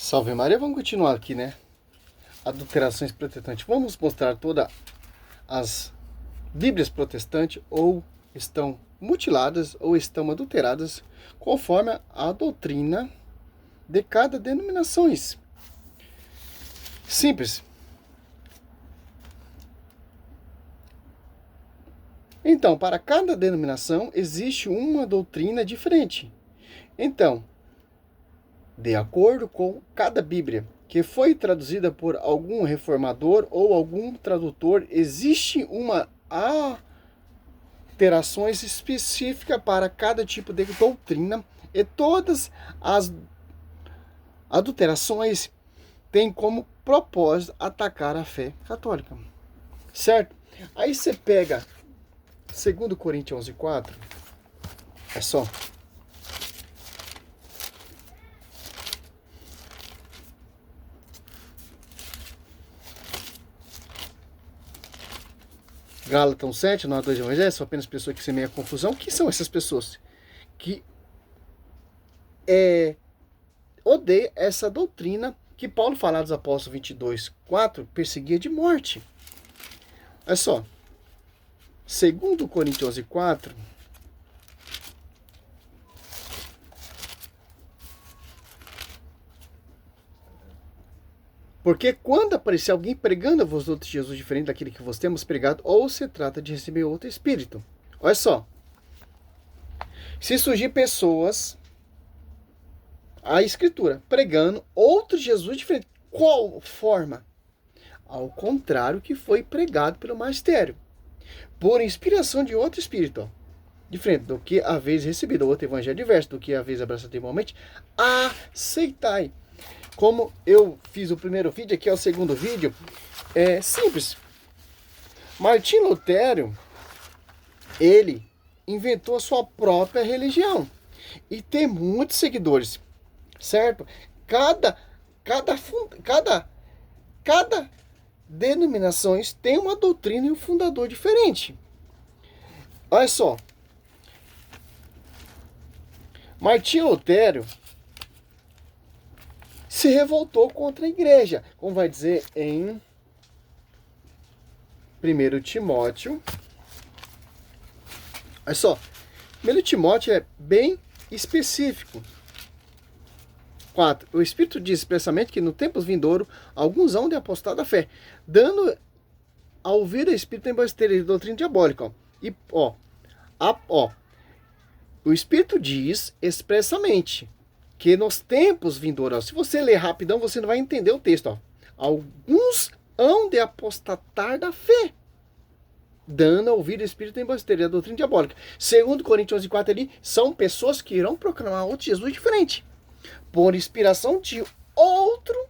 Salve Maria, vamos continuar aqui, né? Adulterações protestantes. Vamos mostrar todas as Bíblias protestantes ou estão mutiladas ou estão adulteradas conforme a doutrina de cada denominação. Simples. Então, para cada denominação existe uma doutrina diferente. Então, de acordo com cada Bíblia, que foi traduzida por algum reformador ou algum tradutor, existe uma alterações específicas para cada tipo de doutrina e todas as adulterações têm como propósito atacar a fé católica, certo? Aí você pega 2 Coríntios 11:4, é só. Gálatas 7, não há dois evangelhos, são apenas pessoas que semeiam confusão. Que são essas pessoas? Que odeiam essa doutrina que Paulo fala dos Apóstolos 22:4, perseguia de morte. Olha só. 2 Coríntios 11:4. Porque quando aparecer alguém pregando a vós outros Jesus diferente daquele que vos temos pregado, ou se trata de receber outro espírito. Olha só. Se surgir pessoas, a escritura, pregando outro Jesus diferente, qual forma? Ao contrário que foi pregado pelo magistério, por inspiração de outro espírito, diferente do que a vez recebido, outro evangelho diverso do que a vez abraçado igualmente, aceitai. Como eu fiz o primeiro vídeo, aqui é o segundo vídeo, é simples. Martinho Lutero, ele inventou a sua própria religião e tem muitos seguidores, certo? Cada denominação tem uma doutrina e um fundador diferente. Olha só, Martinho Lutero se revoltou contra a igreja, como vai dizer em 1 Timóteo. Olha só, 1 Timóteo é bem específico. 4. O Espírito diz expressamente que no tempo vindouro alguns hão de apostar da fé, dando a ouvir a Espírito em besteira de doutrina diabólica. E, o Espírito diz expressamente que nos tempos vindouros, se você ler rapidão, você não vai entender o texto. Ó. Alguns hão de apostatar da fé, dando a ouvir o Espírito em besteira, a doutrina diabólica. 2 Coríntios 11:4 ali, são pessoas que irão proclamar outro Jesus diferente, por inspiração de outro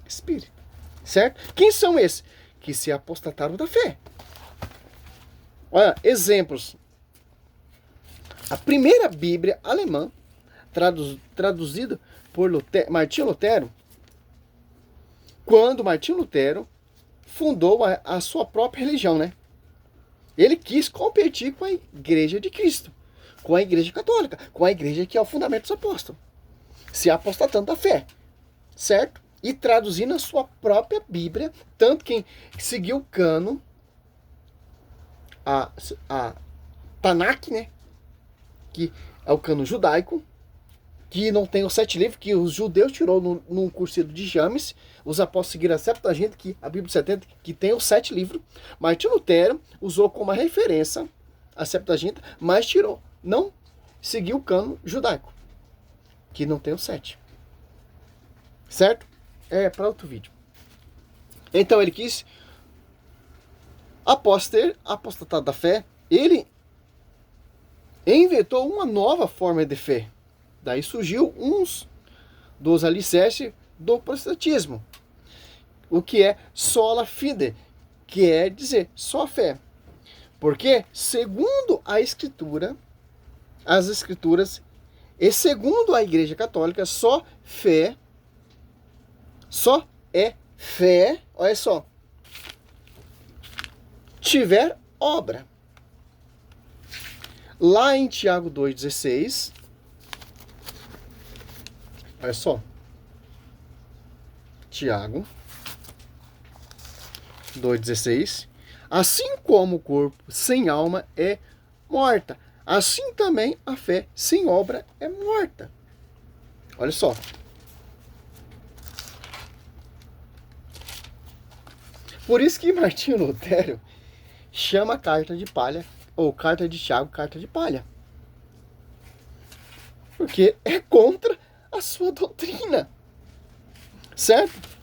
Espírito. Certo? Quem são esses? Que se apostataram da fé. Olha, exemplos. A primeira Bíblia alemã, traduzida por Martinho Lutero, quando Martinho Lutero fundou a sua própria religião, né? Ele quis competir com a Igreja de Cristo, com a Igreja Católica, com a Igreja que é o fundamento dos apóstolos, se apostatando da fé, certo? E traduzindo a sua própria Bíblia, tanto quem seguiu o cano, a Tanakh, né? Que é o cano judaico, que não tem os 7 livros, que os judeus tirou num cursilho de James. Os apóstolos seguiram a Septuaginta, que a Bíblia 70, que tem os 7 livros. Martinho Lutero usou como referência a Septuaginta, mas tirou, não seguiu o cano judaico, que não tem os 7. Certo? É para outro vídeo. Então ele quis, após ter apostatado da fé, ele inventou uma nova forma de fé. Daí surgiu uns dos alicerces do protestantismo, o que é sola fide, que é dizer só a fé. Porque, segundo a Escritura, as Escrituras, e segundo a Igreja Católica, só é fé, olha só, tiver obra. Lá em Tiago 2,16, olha só, Tiago 2,16. Assim como o corpo sem alma é morta, assim também a fé sem obra é morta. Olha só. Por isso que Martinho Lutero chama a carta de palha, ou carta de Tiago, carta de palha. Porque é contra a sua doutrina. Certo?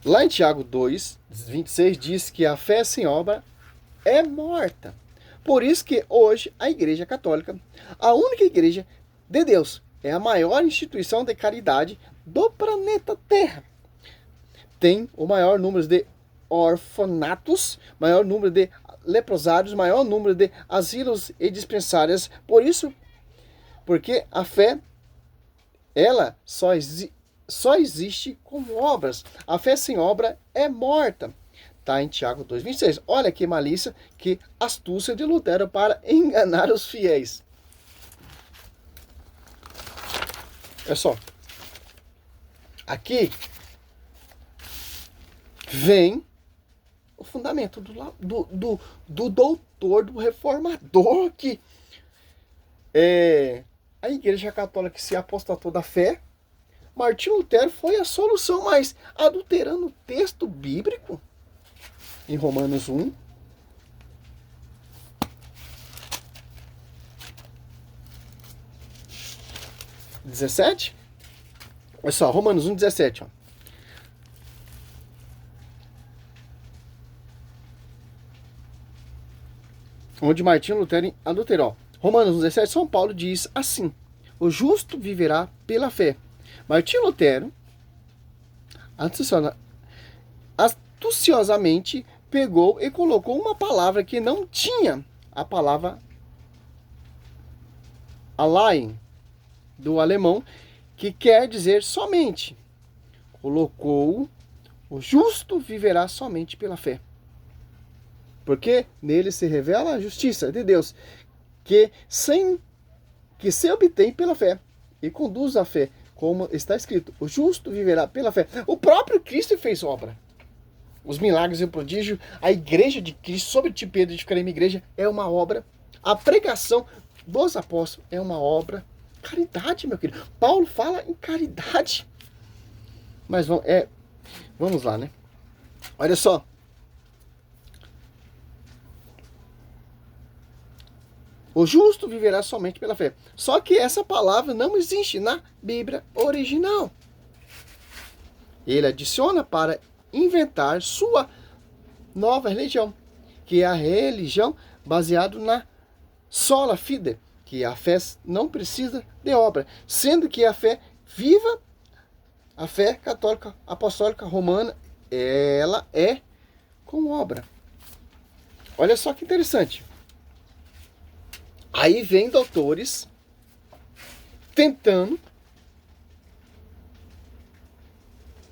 Lá em Tiago 2,26 diz que a fé sem obra é morta. Por isso que hoje a Igreja Católica, a única igreja de Deus, é a maior instituição de caridade do planeta Terra. Tem o maior número de orfanatos, maior número de leprosários, maior número de asilos e dispensárias. Por isso, porque a fé, ela só existe com obras. A fé sem obra é morta. Está em Tiago 2,26. Olha que malícia, que astúcia de Lutero para enganar os fiéis. É só. Aqui vem o fundamento do doutor, do reformador, que a Igreja Católica se apostatou da fé. Martinho Lutero foi a solução, mas adulterando o texto bíblico em Romanos 1. Olha só, Romanos 1,17. Onde Martinho Lutero adulterou. Romanos 1,17, São Paulo diz assim: o justo viverá pela fé. Martinho Lutero astuciosamente pegou e colocou uma palavra que não tinha, a palavra allein, do alemão, que quer dizer somente. Colocou: o justo viverá somente pela fé. Porque nele se revela a justiça de Deus, que se obtém pela fé e conduz à fé, como está escrito: o justo viverá pela fé. O próprio Cristo fez obra. Os milagres e o prodígio, a igreja de Cristo, sobre ti, Pedro, edificarei minha igreja, é uma obra. A pregação dos apóstolos é uma obra. Caridade, meu querido. Paulo fala em caridade. Mas vamos lá, né? Olha só. O justo viverá somente pela fé. Só que essa palavra não existe na Bíblia original. Ele adiciona para inventar sua nova religião, que é a religião baseada na sola fide, que a fé não precisa de obra, sendo que a fé viva, a fé católica, apostólica, romana, ela é com obra. Olha só que interessante. Aí vem doutores tentando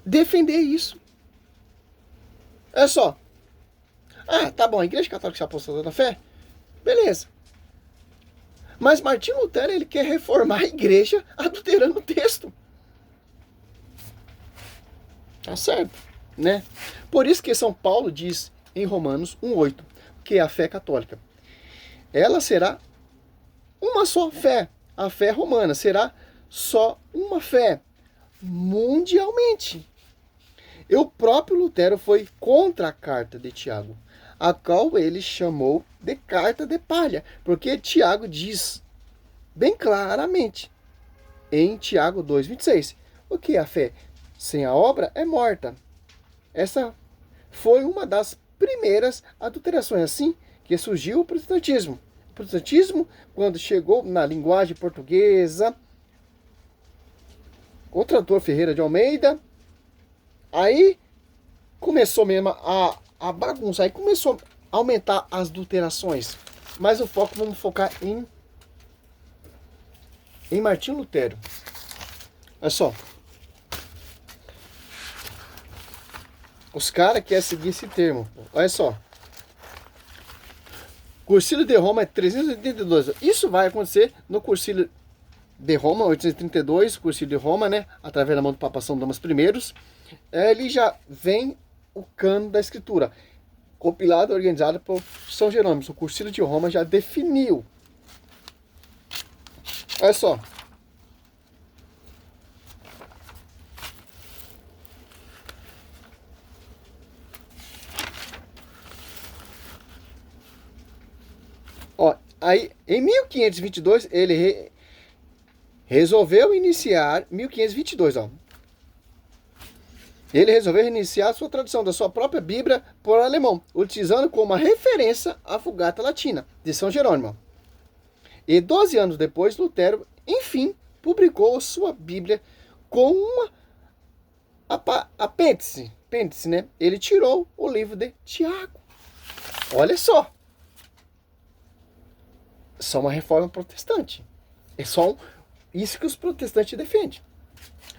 defender isso. É só. Tá bom, a Igreja Católica se apostatou da fé? Beleza. Mas Martinho Lutero, ele quer reformar a igreja adulterando o texto. Tá certo, né? Por isso que São Paulo diz em Romanos 1,8 que a fé católica, ela será uma só fé. A fé romana será só uma fé mundialmente. E o próprio Lutero foi contra a carta de Tiago, a qual ele chamou de carta de palha, porque Tiago diz bem claramente em Tiago 2,26, o que a fé sem a obra é morta. Essa foi uma das primeiras adulterações, assim que surgiu o protestantismo. O protestantismo, quando chegou na linguagem portuguesa, o tradutor Ferreira de Almeida, aí começou mesmo a bagunça, aí começou a aumentar as adulterações. Mas o foco, vamos focar em Martinho Lutero. Olha só. Os caras querem seguir esse termo. Olha só. Concílio de Roma é 382. Isso vai acontecer no Concílio de Roma, 832, Concílio de Roma, né, através da mão do Papa São Damas I, ele já vem o cano da Escritura, compilado e organizado por São Jerônimo. O Concílio de Roma já definiu. Olha só. Ó, aí, em 1522, ele resolveu iniciar, 1522, ó. Ele resolveu iniciar a sua tradução da sua própria Bíblia por alemão, utilizando como referência a Vulgata Latina, de São Jerônimo. E 12 anos depois, Lutero, enfim, publicou sua Bíblia com uma apêndice, né? Ele tirou o livro de Tiago. Olha só. Só uma reforma protestante. É só isso que os protestantes defendem.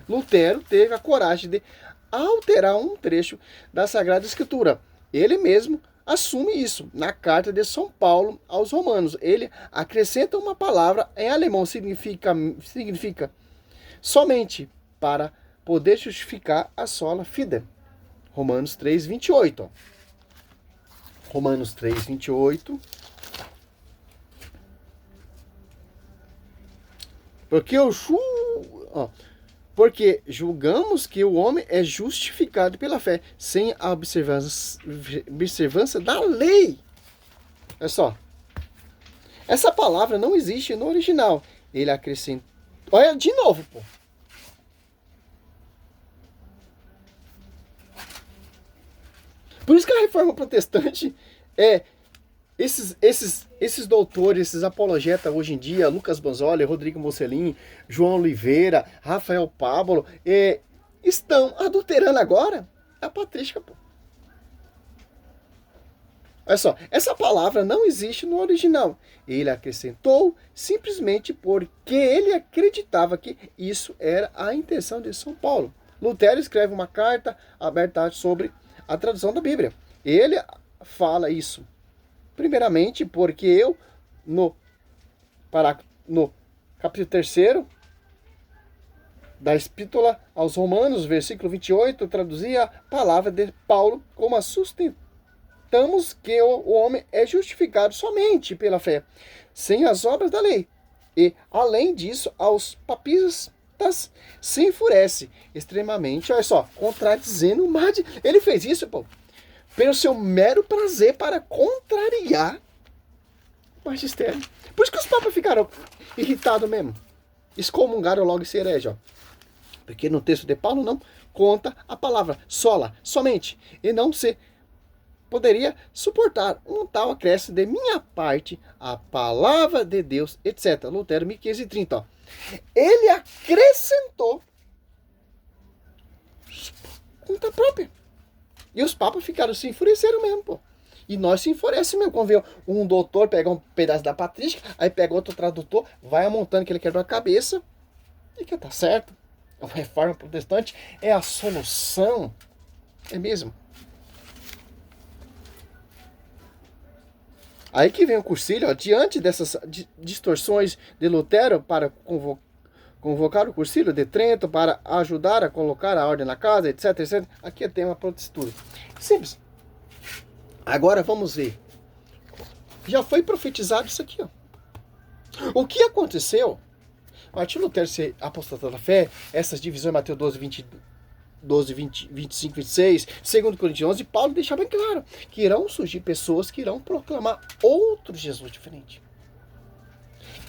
Lutero teve a coragem de alterar um trecho da Sagrada Escritura. Ele mesmo assume isso na carta de São Paulo aos Romanos. Ele acrescenta uma palavra em alemão, significa somente para poder justificar a sola fide. Romanos 3, 28. Ó. Romanos 3, 28. Porque julgamos que o homem é justificado pela fé, sem a observância da lei. Olha só. Essa palavra não existe no original. Ele acrescenta. Olha de novo, pô. Por isso que a reforma protestante é. Esses doutores, esses apologetas hoje em dia, Lucas Banzoli, Rodrigo Mocelin, João Oliveira, Rafael Pablo, estão adulterando agora a patrística. Pô. Olha só, essa palavra não existe no original. Ele acrescentou simplesmente porque ele acreditava que isso era a intenção de São Paulo. Lutero escreve uma carta aberta sobre a tradução da Bíblia. Ele fala isso. Primeiramente, porque eu, no capítulo 3 da Epístola aos Romanos, versículo 28, traduzia a palavra de Paulo como a sustentamos que o homem é justificado somente pela fé, sem as obras da lei. E, além disso, aos papistas se enfurece extremamente, olha só, contradizendo o mar de... Ele fez isso, pô, pelo seu mero prazer para contrariar o magistério. Por isso que os papas ficaram irritados mesmo. Excomungaram logo esse herege, ó. Porque no texto de Paulo não conta a palavra sola, somente. E não se poderia suportar um tal acréscimo de minha parte, a palavra de Deus, etc. Lutero, 1530, ó. Ele acrescentou conta própria. E os papas ficaram se enfureceram mesmo, pô. E nós se enfurecemos mesmo. Quando vê um doutor pegar um pedaço da patrística, aí pega outro tradutor, vai amontando que ele quebrou a cabeça, e que tá certo. A reforma protestante é a solução. É mesmo. Aí que vem o Concílio, ó, diante dessas distorções de Lutero para convocar o Concílio de Trento para ajudar a colocar a ordem na casa, etc, etc. Aqui tem uma protestura. Simples. Agora vamos ver. Já foi profetizado isso aqui, ó. O que aconteceu? Martim Lutero ser apostatado da fé, essas divisões, Mateus 12, 25, 26, 2 Coríntios 11, Paulo deixa bem claro que irão surgir pessoas que irão proclamar outro Jesus diferente.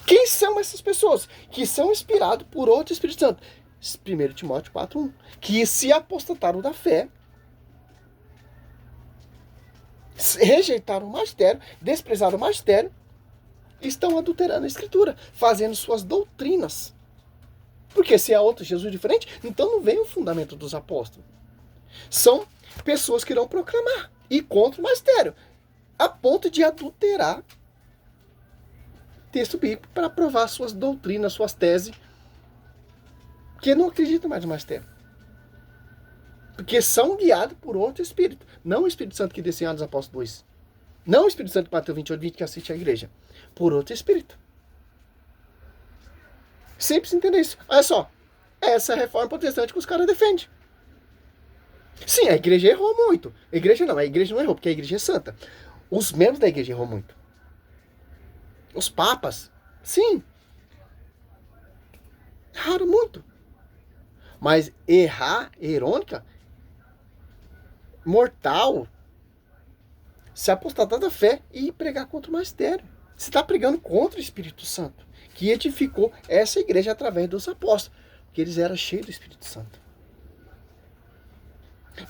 Quem são essas pessoas? Que são inspiradas por outro Espírito Santo. 1 Timóteo 4:1. Que se apostataram da fé, rejeitaram o magistério, desprezaram o magistério, estão adulterando a Escritura, fazendo suas doutrinas. Porque se há outro Jesus diferente, então não vem o fundamento dos apóstolos. São pessoas que irão proclamar e contra o magistério, a ponto de adulterar texto bíblico para provar suas doutrinas, suas teses, que não acreditam mais no magistério. Porque são guiados por outro Espírito. Não o Espírito Santo que desceu dos Apóstolos 2. Não o Espírito Santo que bateu 28, 20 que assiste a igreja. Por outro Espírito. Simples entender isso. Olha só. Essa é a reforma protestante que os caras defendem. Sim, a igreja errou muito. A igreja não errou, porque a igreja é santa. Os membros da igreja errou muito. Os papas, sim, erraram muito. Mas errar, irônica, mortal, se apostatar da fé e pregar contra o magistério. Você está pregando contra o Espírito Santo, que edificou essa igreja através dos apóstolos, que eles eram cheios do Espírito Santo.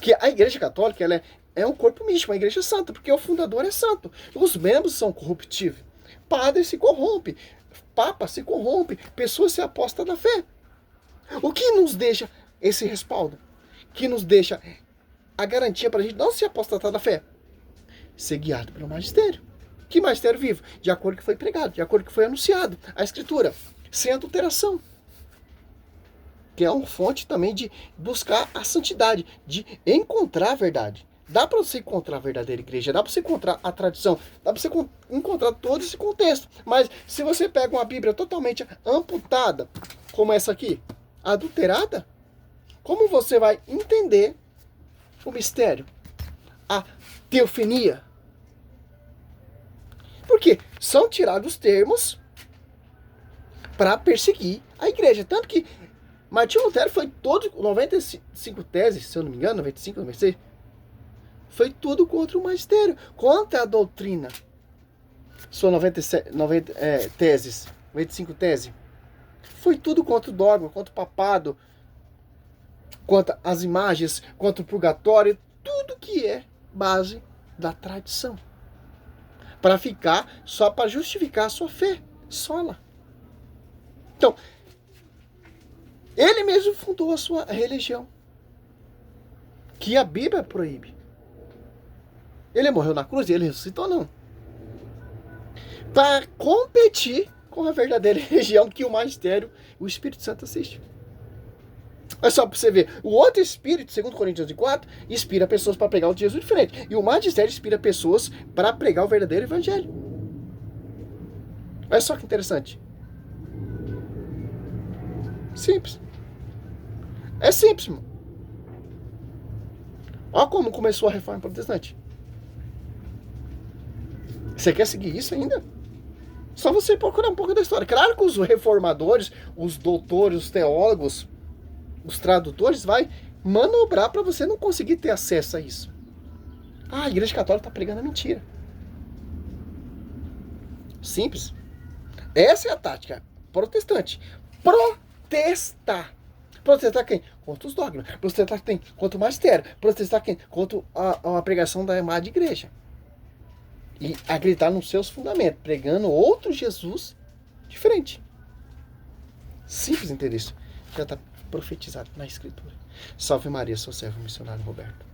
Que a igreja católica, ela é um corpo místico, uma igreja santa, porque o fundador é santo. Os membros são corruptíveis. Padre se corrompe, papa se corrompe, pessoas se apostam da fé. O que nos deixa esse respaldo? Que nos deixa a garantia para a gente não se apostatar da fé? Ser guiado pelo magistério. Que magistério vivo? De acordo com o que foi pregado, de acordo com o que foi anunciado. A Escritura, sem adulteração. Que é uma fonte também de buscar a santidade, de encontrar a verdade. Dá para você encontrar a verdadeira igreja, dá para você encontrar a tradição, dá para você encontrar todo esse contexto. Mas se você pega uma Bíblia totalmente amputada, como essa aqui, adulterada, como você vai entender o mistério? A teofania. Porque são tirados termos para perseguir a igreja. Tanto que Martinho Lutero foi todo, 95 teses, se eu não me engano, 95, 96, foi tudo contra o magistério, contra a doutrina. São 90 teses, 95 teses. Foi tudo contra o dogma, contra o papado, contra as imagens, contra o purgatório, tudo que é base da tradição. Para ficar, só para justificar a sua fé, sola. Então, ele mesmo fundou a sua religião, que a Bíblia proíbe. Ele morreu na cruz e ele ressuscitou, não. Para competir com a verdadeira religião que o magistério, o Espírito Santo assiste. É só para você ver. O outro Espírito, segundo Coríntios 4, inspira pessoas para pregar o Jesus diferente. E o magistério inspira pessoas para pregar o verdadeiro evangelho. Olha só que interessante. Simples. É simples, mano. Olha como começou a reforma protestante. Você quer seguir isso ainda? Só você procurar um pouco da história. Claro que os reformadores, os doutores, os teólogos, os tradutores vai manobrar para você não conseguir ter acesso a isso. Ah, a igreja católica está pregando a mentira. Simples. Essa é a tática protestante. Protestar. Protestar quem? Contra os dogmas. Protestar quem? Contra o magistério. Protestar quem? Contra a pregação da amada igreja. E acreditar nos seus fundamentos, pregando outro Jesus diferente. Simples entender isso. Já está profetizado na Escritura. Salve Maria, sou servo missionário Roberto.